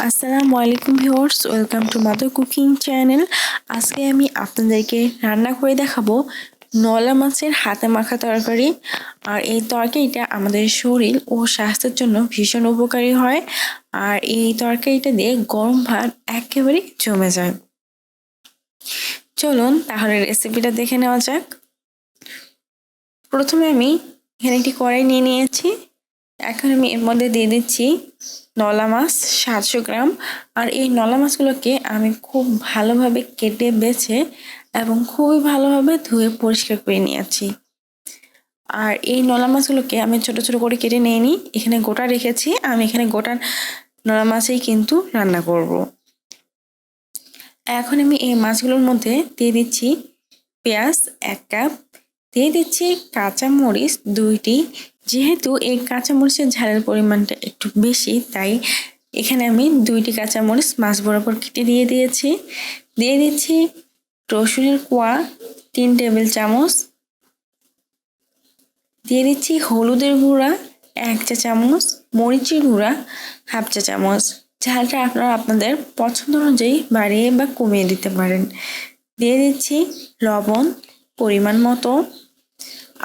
আসসালামু আলাইকুম viewers, welcome to mother cooking channel. আজকে আমি আপনাদেরকে রান্না করে দেখাবো নলা মাছের হাতে মাখা তরকারি। আর এই তরকারিটা আমাদের শরীর ও স্বাস্থ্যের জন্য ভীষণ উপকারী হয়। আর এই তরকারিটা দিয়ে গরম ভাত একেবারে জমে যায়। চলুন তাহলে রেসিপিটা দেখে নেওয়া যাক। প্রথমে আমি এখানে একটি কড়াই নিয়ে নিয়েছি। এখন আমি এর মধ্যে দিয়ে দিচ্ছি নলা মাছ 700 গ্রাম। আর এই নলা মাছগুলোকে আমি খুব ভালোভাবে কেটে বেছে এবং খুবই ভালোভাবে ধুয়ে পরিষ্কার করে নিয়েছি। আর এই নলা মাছগুলোকে আমি ছোট ছোট করে কেটে নিয়ে নিই। এখানে গোটা রেখেছি, আমি এখানে গোটা নলা মাছেই কিন্তু রান্না করব। এখন আমি এই মাছগুলোর মধ্যে দিয়ে দিচ্ছি পেঁয়াজ 1 কাপ, দিয়ে দিচ্ছি কাঁচা মরিচ 2টি। যেহেতু এই কাঁচা মরিচের ঝালের পরিমাণটা একটু বেশি, তাই এখানে আমি 2টি কাঁচা মরিচ মাছ বরাবর কেটে দিয়ে দিয়েছি। দিয়ে দিচ্ছি রসুনের কোয়া 3 টেবিল চামচ, দিয়ে দিচ্ছি হলুদের গুঁড়া 1 চা চামচ, মরিচের গুঁড়া 1/2 চা চামচ। ঝালটা আপনারা আপনাদের পছন্দ অনুযায়ী বাড়িয়ে বা কমিয়ে দিতে পারেন। দিয়ে দিচ্ছি লবণ পরিমাণ মতো।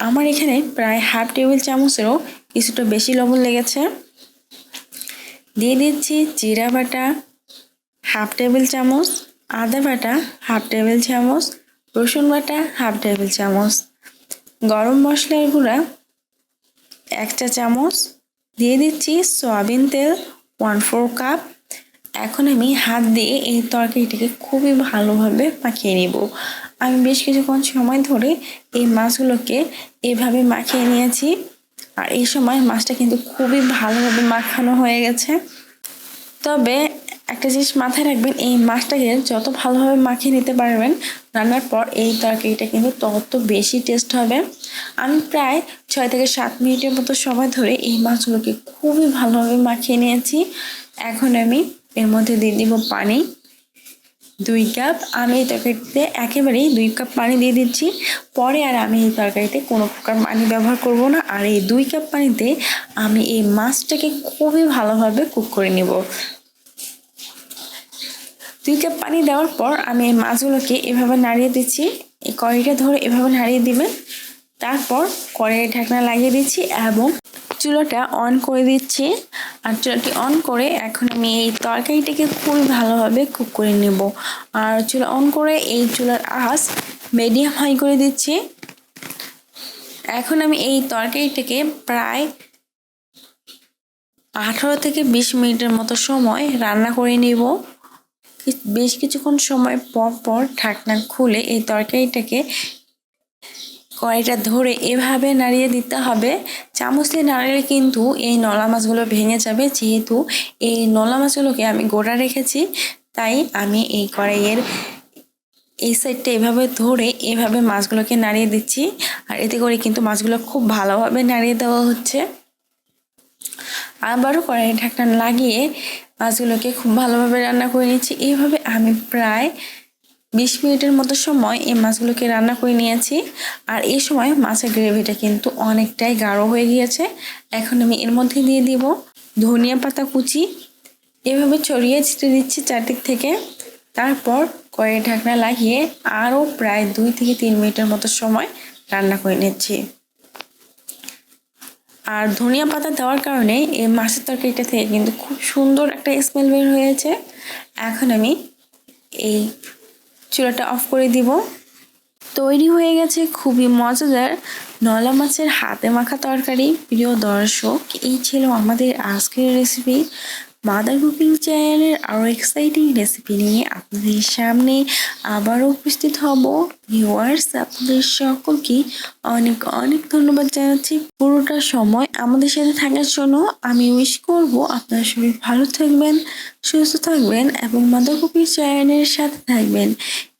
আমার এখানে প্রায় 1/2 টেবিল চামচেরও কিছুটা বেশি লবণ লেগেছে। দিয়ে দিচ্ছি জিরা বাটা 1/2 টেবিল চামচ, আদা বাটা 1/2 টেবিল চামচ, রসুন বাটা 1/2 টেবিল চামচ, গরম মশলার গুঁড়া 1 চা চামচ। দিয়ে দিচ্ছি সয়াবিন তেল 1/4 কাপ। এখন আমি হাত দিয়ে এই তরকারিটাকে খুবই ভালোভাবে মাখিয়ে নিব। আমি বেশ কিছুক্ষণ সময় ধরে এই মাছগুলোকে এভাবে মাখিয়ে নিয়েছি। আর এই সময় মাছটা কিন্তু খুবই ভালোভাবে মাখানো হয়ে গেছে। তবে একটা জিনিস মাথায় রাখবেন, এই মাছটাকে যত ভালোভাবে মাখিয়ে নিতে পারবেন রান্নার পর এই তরকারিটা কিন্তু তত বেশি টেস্ট হবে। আমি প্রায় 6 থেকে 7 মিনিটের মতো সময় ধরে এই মাছগুলোকে খুবই ভালোভাবে মাখিয়ে নিয়েছি। এখন আমি এর মধ্যে দিয়ে দিব পানি 2 কাপ। আমি এই তরকারিতে একেবারেই 2 কাপ পানি দিয়ে দিচ্ছি। পরে আর আমি এই তরকারিতে কোনো প্রকার পানি ব্যবহার করব না। আর এই 2 কাপ পানিতে আমি এই মাছটাকে খুবই ভালোভাবে কুক করে নেব। 2 কাপ পানি দেওয়ার পর আমি এই মাছগুলোকে এভাবে নাড়িয়ে দিচ্ছি। এই কড়াইটা ধরে এভাবে নাড়িয়ে দিবেন। তারপর কড়াইয়ের ঢাকনা লাগিয়ে দিচ্ছি এবং চুলাটা অন করে দিচ্ছি। আর চুলাটি অন করে এখন আমি এই তরকারিটাকে খুবই ভালোভাবে কুক করে নেব। আর চুলা অন করে এই চুলার আঁচ মিডিয়াম হাই করে দিচ্ছি। এখন আমি এই তরকারিটাকে প্রায় 18 থেকে 20 মিনিটের মতো সময় রান্না করে নেব। বেশ কিছুক্ষণ সময় পর পর ঢাকনা খুলে এই তরকারিটাকে কড়াইটা ধরে এভাবে নাড়িয়ে দিতে হবে। চামচ দিয়ে নাড়ালে কিন্তু এই নলা মাছগুলো ভেঙে যাবে। যেহেতু এই নলা মাছগুলোকে আমি গোটা রেখেছি, তাই আমি এই কড়াইয়ের এই সাইডটা এভাবে ধরে এভাবে মাছগুলোকে নাড়িয়ে দিচ্ছি। আর এতে করে কিন্তু মাছগুলো খুব ভালোভাবে নাড়িয়ে দেওয়া হচ্ছে। আবারও কড়াইয়ের ঢাকনা লাগিয়ে মাছগুলোকে খুব ভালোভাবে রান্না করে নিচ্ছি। এইভাবে আমি প্রায় 20 মিনিটের মতো সময় এই মাছগুলোকে রান্না করে নিয়েছি। আর এই সময় মাছের গ্রেভিটা কিন্তু অনেকটাই গাঢ় হয়ে গিয়েছে। এখন আমি এর মধ্যে দিয়ে দিব ধনিয়া পাতা কুচি, এভাবে ছড়িয়ে ছিটিয়ে দিচ্ছি চারদিক থেকে। তারপর কড়াইয়ের ঢাকনা লাগিয়ে আরও প্রায় 2 থেকে 3 মিনিটের মতো সময় রান্না করে নিচ্ছি। আর ধনিয়া পাতা দেওয়ার কারণে এই মাছের তরকারিটা থেকে কিন্তু খুব সুন্দর একটা স্মেল বের হয়েছে। এখন আমি এই চুলাটা অফ করে দিব। তৈরি হয়ে গেছে খুবই মজাদার নলা মাছের হাতে মাখা তরকারি। প্রিয় দর্শক, এই ছিল আমাদের আজকের রেসিপি। মাদার কুকিং চ্যানেলের আরও এক্সাইটিং রেসিপি নিয়ে আপনাদের সামনে আবারও উপস্থিত হব। ভিউয়ার্স, আপনাদের সকলকে অনেক অনেক ধন্যবাদ জানাচ্ছি পুরোটা সময় আমাদের সাথে থাকার জন্য। আমি উইশ করব আপনারা সবাই ভালো থাকবেন, সুস্থ থাকবেন এবং মাদার কুকিং চ্যানেলের সাথে থাকবেন।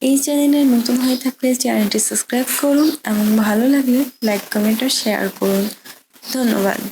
এই চ্যানেলে নতুন হয়ে থাকলে চ্যানেলটি সাবস্ক্রাইব করুন এবং ভালো লাগলে লাইক, কমেন্ট ও শেয়ার করুন। ধন্যবাদ।